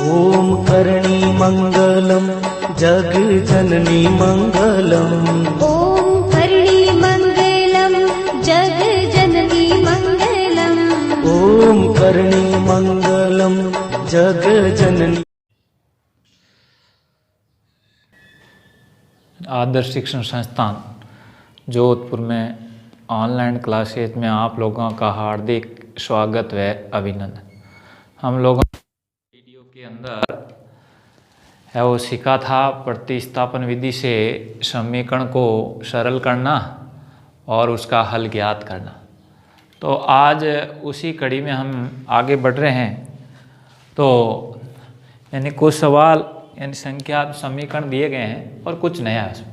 ओम करणी मंगलम जग जननी मंगलम। ओम करणी मंगलम जग जननी मंगलम। ओम करणी मंगलम जग जननी। आदर्श शिक्षण संस्थान जोधपुर में ऑनलाइन क्लासेज में आप लोगों का हार्दिक स्वागत व अभिनंदन। हम लोगों ने वीडियो के अंदर है वो सीखा था प्रतिस्थापन विधि से समीकरण को सरल करना और उसका हल ज्ञात करना। तो आज उसी कड़ी में हम आगे बढ़ रहे हैं। तो यानी कुछ सवाल यानी संख्या समीकरण दिए गए हैं और कुछ नया है इसमें।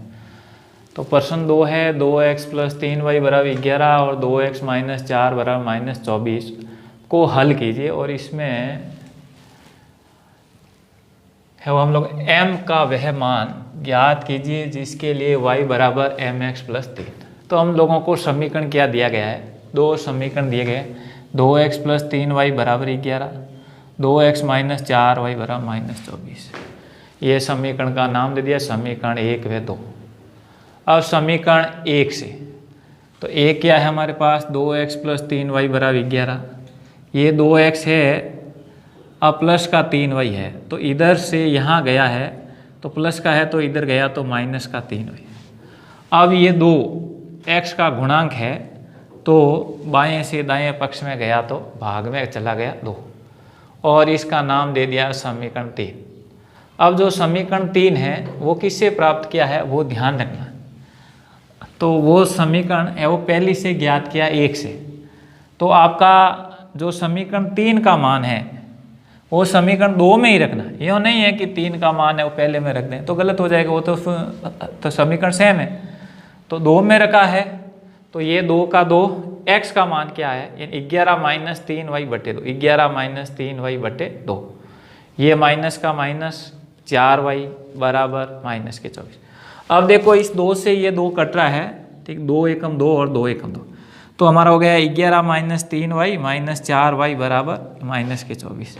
तो प्रश्न 2 है 2x + 3y = 11 और 2x - 4 = -24 को हल कीजिए। और इसमें है वो हम लोग m का वह मान ज्ञात कीजिए जिसके लिए y = mx + 3। तो हम लोगों को समीकरण क्या दिया गया है, दो समीकरण दिए गए 2x + 3y = 11, 2x - 4y = -24। ये समीकरण का नाम दे दिया समीकरण 1 व 2। अब समीकरण 1 से तो एक क्या है हमारे पास 2x + 3y = 11। ये 2x है, अब प्लस का 3y है तो इधर से यहाँ गया है तो प्लस का है तो इधर गया तो माइनस का 3y। अब ये 2 x का गुणांक है तो बाएं से दाएं पक्ष में गया तो भाग में चला गया 2 और इसका नाम दे दिया समीकरण 3। अब जो समीकरण 3 है वो किससे प्राप्त किया है वो ध्यान रखना। तो वो समीकरण है वो पहले से ज्ञात किया 1 से। तो आपका जो समीकरण 3 का मान है वो समीकरण 2 में ही रखना। ये नहीं है कि 3 का मान है वो पहले में रख दें तो गलत हो जाएगा। वो तो समीकरण सेम है तो 2 में रखा है तो ये 2 का 2 x का मान क्या है यानी 11 - 3y/2। 11 - 3y/2 ये माइनस का माइनस 4y = -24। अब देखो इस 2 से ये 2 कट रहा है, ठीक, 2 एकम 2 और 2 एकम 2 तो हमारा हो गया 11 - 3y - 4y = -24।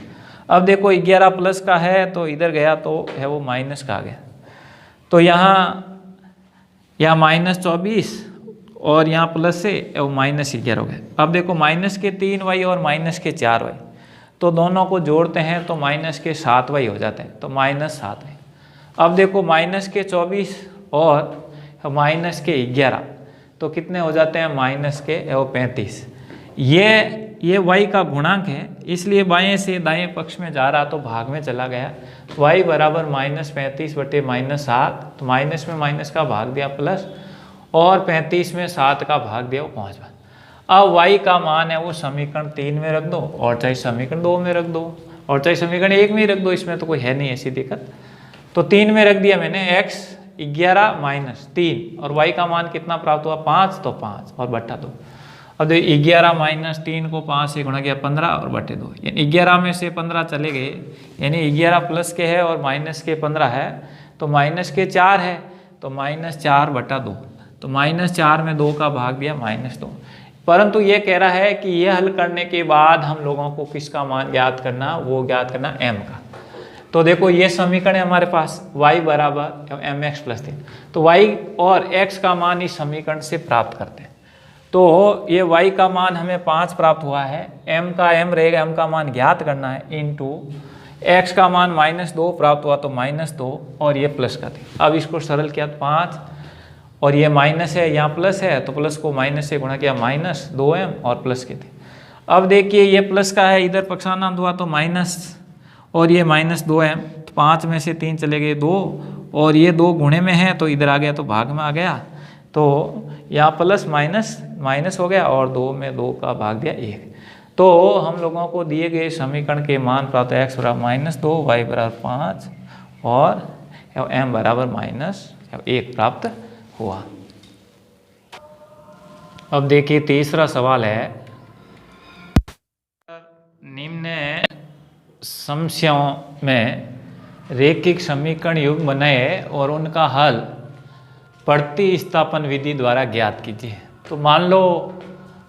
अब देखो 11 प्लस का है तो इधर गया तो है वो माइनस का आ गया तो यहाँ -24 और यहाँ प्लस से वो -11 हो गया। अब देखो -3y और -4y तो दोनों को जोड़ते हैं तो -7y हो जाते हैं तो -7y। अब देखो -24 और -11 तो कितने हो जाते हैं -35। ये y का गुणांक है इसलिए बाएं से दाएं पक्ष में जा रहा तो भाग में चला गया। y = -35/-7 तो माइनस में माइनस का भाग दिया प्लस और 35 में 7 का भाग दिया वो 5 बार। अब y का मान है वो समीकरण 3 में रख दो और चाहे समीकरण 2 में रख दो और चाहे समीकरण 1 में ही रख दो, इसमें तो कोई है नहीं ऐसी दिक्कत। तो 3 में रख दिया मैंने x 11 - 3 और y का मान कितना प्राप्त हुआ 5 तो 5 और बटा 2। अब 11 - 3 को 5 से गुणा किया 15 और बटे 2 यानी 11 में से 15 चले गए यानी 11 प्लस के है और माइनस के 15 है तो माइनस के 4 है तो -4/2 तो -4 में 2 का भाग दिया -2। परंतु ये कह रहा है कि ये हल करने के बाद हम लोगों को किसका मान ज्ञात करना, वो ज्ञात करना m का। तो देखो ये समीकरण है हमारे पास y = mx + 3 तो y और x का मान इस समीकरण से प्राप्त करते हैं। तो ये y का मान हमें 5 प्राप्त हुआ है, m का m रहेगा, m का मान ज्ञात करना है इनटू x का मान -2 प्राप्त हुआ तो -2 और ये प्लस का 3। अब इसको सरल किया तो 5 और ये माइनस है यहाँ प्लस है तो प्लस को माइनस से गुणा किया -2m और प्लस के 3। अब देखिए ये प्लस का है इधर पक्षांतर हुआ तो माइनस और ये -2m तो 5 में से 3 चले गए 2 और ये 2 गुणे में है तो इधर आ गया तो भाग में आ गया तो यहाँ प्लस माइनस हो गया और 2 में 2 का भाग दिया 1। तो हम लोगों को दिए गए समीकरण के मान प्राप्त x = -2 y = 5 और m = -1 प्राप्त हुआ। अब देखिए तीसरा सवाल है निम्न समस्याओं में रैखिक समीकरण युग्म बनाए और उनका हल प्रतिस्थापन विधि द्वारा ज्ञात कीजिए। तो मान लो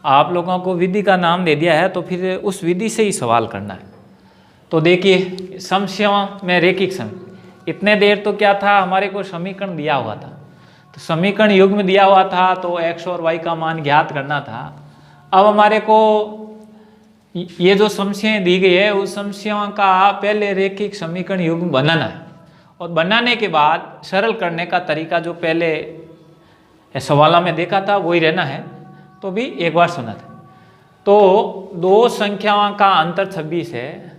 आप लोगों को विधि का नाम दे दिया है तो फिर उस विधि से ही सवाल करना है। तो देखिए समस्याओं में रेखिक सम, इतने देर तो क्या था, हमारे को समीकरण दिया हुआ था, तो समीकरण युग्म दिया हुआ था, तो x और y का मान ज्ञात करना था। अब हमारे को ये जो समस्याएं दी गई है उस समस्याओं का पहले रेखिक समीकरण युग्म बनाना है, और बनाने के बाद सरल करने का तरीका जो पहले सवालों में देखा था वही रहना है, तो भी एक बार सुना था। तो दो संख्याओं का अंतर 26 है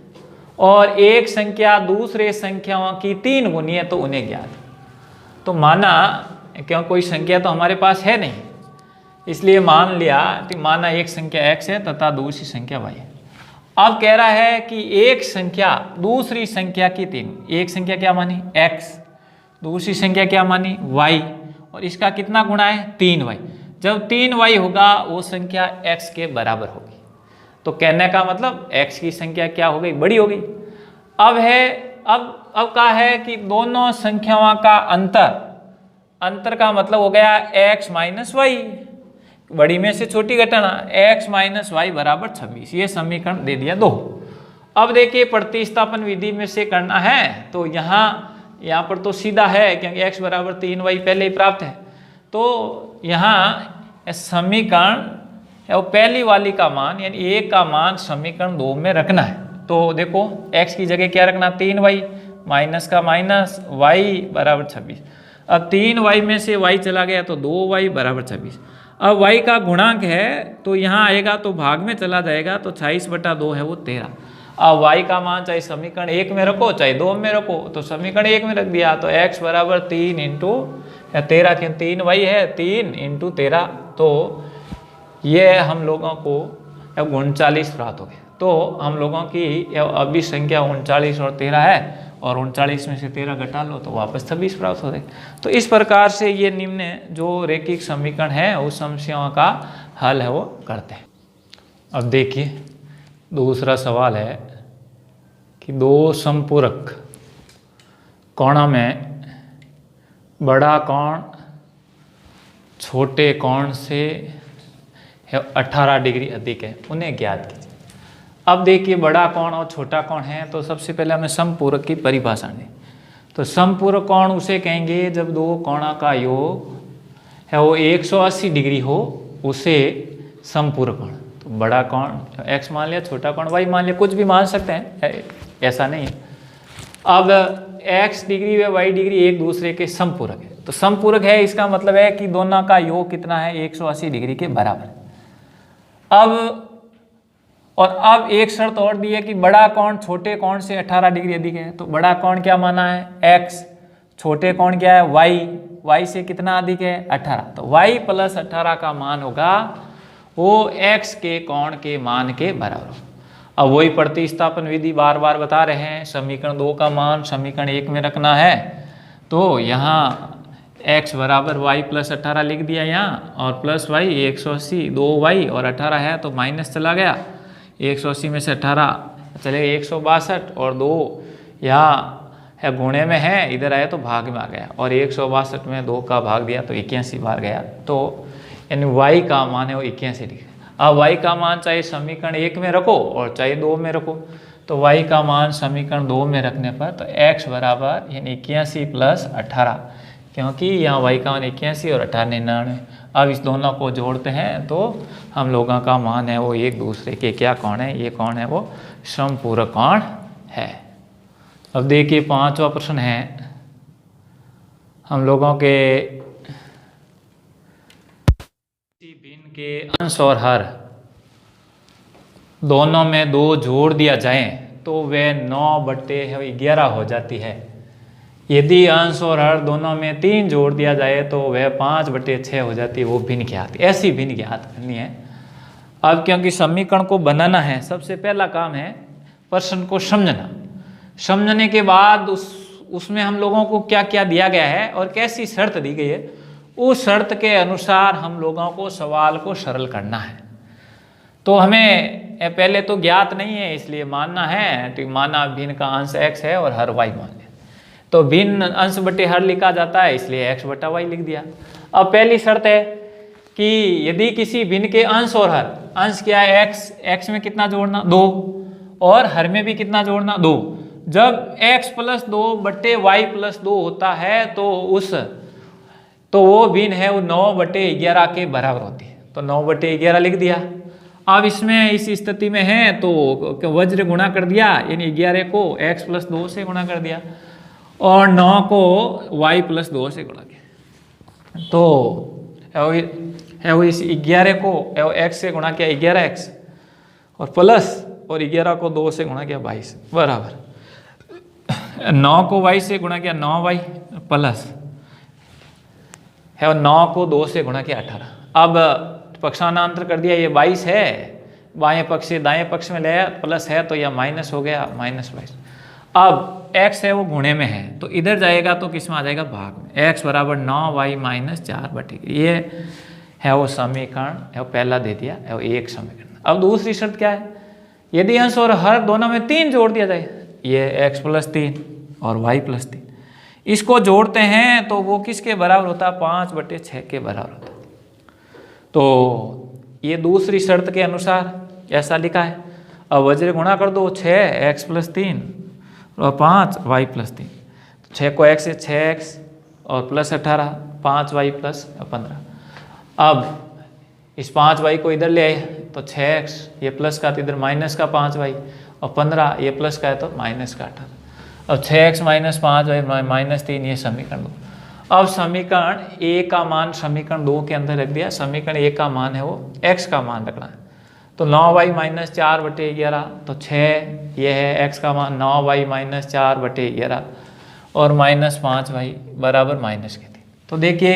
और एक संख्या दूसरे संख्याओं की 3 गुनी है, तो उन्हें ज्ञात। तो माना, क्यों कोई संख्या तो हमारे पास है नहीं, इसलिए मान लिया कि माना एक संख्या x है तथा दूसरी संख्या y है। अब कह रहा है कि एक संख्या दूसरी संख्या की 3, एक संख्या क्या मानी x, दूसरी संख्या क्या मानी y, और इसका कितना गुणा है 3y। जब 3y होगा वो संख्या x के बराबर होगी। तो कहने का मतलब x की संख्या क्या हो गई, बड़ी हो गई। अब क्या है कि दोनों संख्याओं का अंतर का मतलब हो गया x माइनस वाई, बड़ी में से छोटी घटाना, x माइनस वाई बराबर 26। ये समीकरण दे दिया 2। अब देखिए प्रतिस्थापन विधि में से करना है, तो यहाँ पर तो सीधा है क्योंकि x बराबर 3y पहले ही प्राप्त है। तो यहाँ समीकरण पहली वाली का मान यानी एक का मान समीकरण 2 में रखना है। तो देखो x की जगह क्या रखना, 3y, माइनस का माइनस, y बराबर 26। अब 3y में से y चला गया तो 2y बराबर 26। अब y का गुणांक है तो यहाँ आएगा तो भाग में चला जाएगा, तो 26/2 है वो 13। अब y का मान चाहे समीकरण 1 में रखो चाहे 2 में रखो, तो समीकरण 1 में रख दिया तो x बराबर 3 इंटू 13, क्यों 3y है, 3 इंटू 13, तो ये हम लोगों को 39 प्राप्त हो गए। तो हम लोगों की अभी संख्या 39 और 13 है, और 39 में से 13 घटा लो तो वापस 26 प्राप्त हो गए। तो इस प्रकार से ये निम्न जो रेखिक समीकरण है उस समस्याओं का हल है वो करते हैं। अब देखिए दूसरा सवाल है कि दो समपूरक कोणों में बड़ा कोण छोटे कोण से 18 डिग्री अधिक है, उन्हें ज्ञात कीजिए। अब देखिए बड़ा कोण और छोटा कोण है, तो सबसे पहले हमें समपूरक की परिभाषा दें। तो समपूरक कोण उसे कहेंगे जब दो कोणों का योग है वो 180 डिग्री हो, उसे समपूरक कोण। तो बड़ा कोण x मान लिया, छोटा कोण y मान लिया, कुछ भी मान सकते हैं, ऐसा नहीं है। अब x डिग्री व y डिग्री एक दूसरे के समपूरक है, तो समपूरक है इसका मतलब है कि दोनों का योग कितना है, 180 डिग्री के बराबर। अब एक शर्त और दी है कि बड़ा कोण छोटे कोण से 18 डिग्री अधिक है। तो बड़ा कोण क्या माना है x, छोटे कोण क्या है y से कितना अधिक है 18, तो y प्लस 18 का मान होगा वो x के कोण के मान के बराबर। अब वही प्रतिस्थापन विधि बार बार बता रहे हैं, समीकरण 2 का मान समीकरण 1 में रखना है, तो यहाँ x बराबर y प्लस 18 लिख दिया यहाँ, और प्लस y 180, 2y और 18 है तो माइनस चला गया, 180 में से 18 चलेगा 162, और 2 यहाँ है गुणे में है, इधर आया तो भाग में आ गया, और 162 में 2 का भाग दिया तो 81 बार गया। तो यानी y का मान है वो 81 डिग्री। अब y का मान चाहे समीकरण 1 में रखो और चाहे 2 में रखो, तो y का मान समीकरण 2 में रखने पर तो x बराबर यानी 81 प्लस 18, क्योंकि यहाँ y का मान 81 और 18 99। अब इस दोनों को जोड़ते हैं तो हम लोगों का मान है वो एक दूसरे के क्या कोण है, ये कोण है वो समपूरक कोण है। अब देखिए 5वां प्रश्न है हम लोगों के, किसी भिन्न के अंश और हर दोनों में 2 जोड़ दिया जाए तो वह 9/11 हो जाती है। यदि अंश और हर दोनों में 3 जोड़ दिया जाए तो वह 5/6 हो जाती है। वो भिन्न ज्ञात, ऐसी भिन्न ज्ञात करनी है। अब क्योंकि समीकरण को बनाना है, सबसे पहला काम है प्रश्न को समझना। समझने के बाद उसमें हम लोगों को क्या क्या दिया गया है और कैसी शर्त दी गई है, उस शर्त के अनुसार हम लोगों को सवाल को सरल करना है। तो हमें पहले तो ज्ञात नहीं है, इसलिए मानना है, तो माना भिन्न का अंश x है और हर y मान लिया, तो भिन्न अंश बटे हर लिखा जाता है, इसलिए x बटा y लिख दिया। अब पहली शर्त है कि यदि किसी भिन्न के अंश और हर, अंश क्या है x में कितना जोड़ना 2, और हर में भी कितना जोड़ना 2। जब x प्लस 2 बटे वाई प्लस 2 होता है तो वो भिन्न है वो 9 बटे 11 के बराबर होती है। तो 9 बटे 11 लिख दिया। अब इसमें इस स्थिति में है तो वज्र गुणा कर दिया, यानी 11 को x प्लस 2 से गुणा कर दिया और 9 को y प्लस 2 से गुणा किया। तो इस 11 को x से गुणा किया 11x और प्लस और 11 को 2 से गुणा किया 22 बराबर 9 को y से गुणा किया 9y प्लस है और 9 को 2 से गुणा किया 18। अब पक्षांतर कर दिया, ये 22 है, बाएं पक्ष से दाएं पक्ष में ले आया, प्लस है तो यह माइनस हो गया -22। अब x है वो गुणे में है तो इधर जाएगा तो किस में आ जाएगा भाग में, x बराबर 9y - 4 बटे। ये है वो समीकरण है वो पहला दे दिया है वो एक समीकरण। अब दूसरी शर्त क्या है, यदि अंश और हर दोनों में 3 जोड़ दिया जाए, ये x प्लस 3 और y प्लस 3, इसको जोड़ते हैं तो वो किसके बराबर होता है 5 बटे 6 के बराबर होता है। तो ये दूसरी शर्त के अनुसार ऐसा लिखा है। अब वज्र गुणा कर दो 6x प्लस 3 और 5y प्लस 3, 6 को x से 6x और प्लस 18 5y प्लस 15। अब इस 5y को इधर ले आए तो 6x, ये प्लस का तो इधर माइनस का 5y और 15 ये प्लस का है तो माइनस का 18। अब 6x - 5y - 3 ये समीकरण 2। अब समीकरण ए का मान समीकरण 2 के अंदर रख दिया। समीकरण ए का मान है वो x का मान रखना है तो 9y - 4 बटे 11 तो 6 ये है x का मान 9y - 4 बटे 11 और -5y बराबर -3। तो देखिए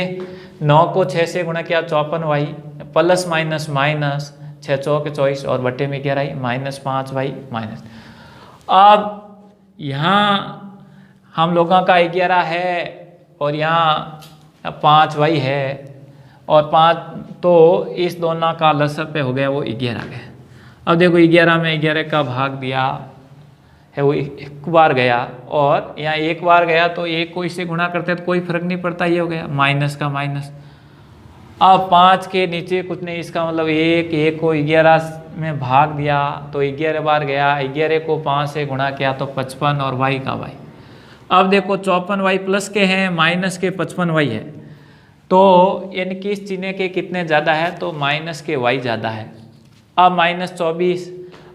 9 को 6 से गुणा किया 54y प्लस माइनस 6 चौके 24 और बटे में 11 -5y माइनस। अब यहाँ हम लोगों का 11 है और यहाँ 5y है और 5, तो इस दोनों का लसअप पे हो गया वो 11 आ गया। अब देखो 11 में 11 का भाग दिया है वो एक बार गया और यहाँ एक बार गया तो एक को इससे गुणा करते तो कोई फर्क नहीं पड़ता, ये हो गया माइनस का माइनस। अब 5 के नीचे कुछ नहीं, इसका मतलब 1 को 11 में भाग दिया तो 11 बार गया, 11 को 5 से गुणा किया तो 55 और y का y। अब देखो 54y प्लस के हैं माइनस के 55y है तो इनकी इस चिन्ह के कितने ज़्यादा है तो माइनस के y ज़्यादा है। अब -24,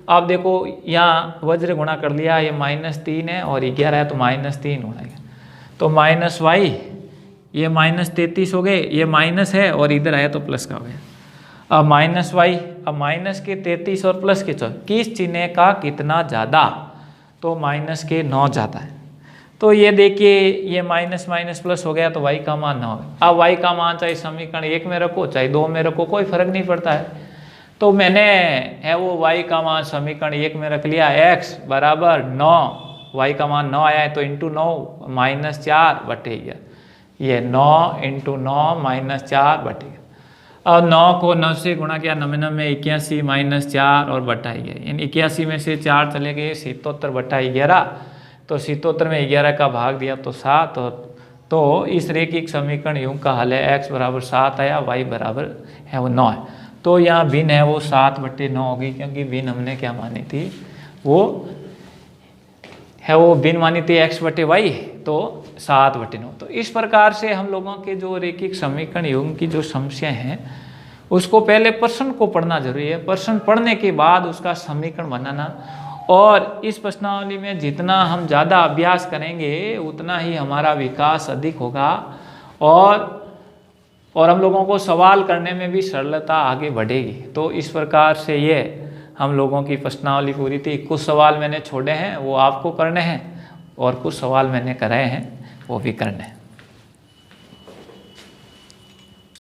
अब देखो यहाँ वज्र गुणा कर लिया, ये -3 है और 11 है तो -3 होना है तो -y ये -33 हो गए, ये माइनस है और इधर आया तो प्लस का हो गया। अब -y, अब माइनस के 33 और प्लस के 4 किस चिन्ह का कितना ज़्यादा तो माइनस के 9 ज़्यादा है। तो ये देखिए ये माइनस प्लस हो गया तो y का मान 9 है। अब y का मान चाहे समीकरण 1 में रखो चाहे 2 में रखो कोई फर्क नहीं पड़ता है। तो मैंने है वो y का मान समीकरण 1 में रख लिया, x बराबर 9, y का मान 9 आया है तो इंटू 9 -4 बटे 11, ये 9 इंटू 9 -4 बटे। अब 9 को 9 से गुणा किया 9 में 81 -4 और बटा 11, यानी 81 में से 4 चले गए 77 बटा 11, तो 77 में 11 का भाग दिया तो 7। तो इस रेखिक समीकरण यूं का हल है x बराबर 7 आया, y बराबर है वो 9 है। तो यहाँ भिन्न है वो 7 बटे 9 होगी, क्योंकि भिन्न हमने क्या मानी थी वो है वो भिन्न मानी थी x बटे y, तो 7 बटे 9। तो इस प्रकार से हम लोगों के जो रेखिक समीकरण युग्म की जो समस्या हैं उसको पहले प्रश्न को पढ़ना जरूरी है, प्रश्न पढ़ने के बाद उसका समीकरण बनाना। और इस प्रश्नावली में जितना हम ज़्यादा अभ्यास करेंगे उतना ही हमारा विकास अधिक होगा और हम लोगों को सवाल करने में भी सरलता आगे बढ़ेगी। तो इस प्रकार से ये हम लोगों की प्रश्नावली पूरी थी। कुछ सवाल मैंने छोड़े हैं वो आपको करने हैं और कुछ सवाल मैंने कराए हैं वो भी करने हैं।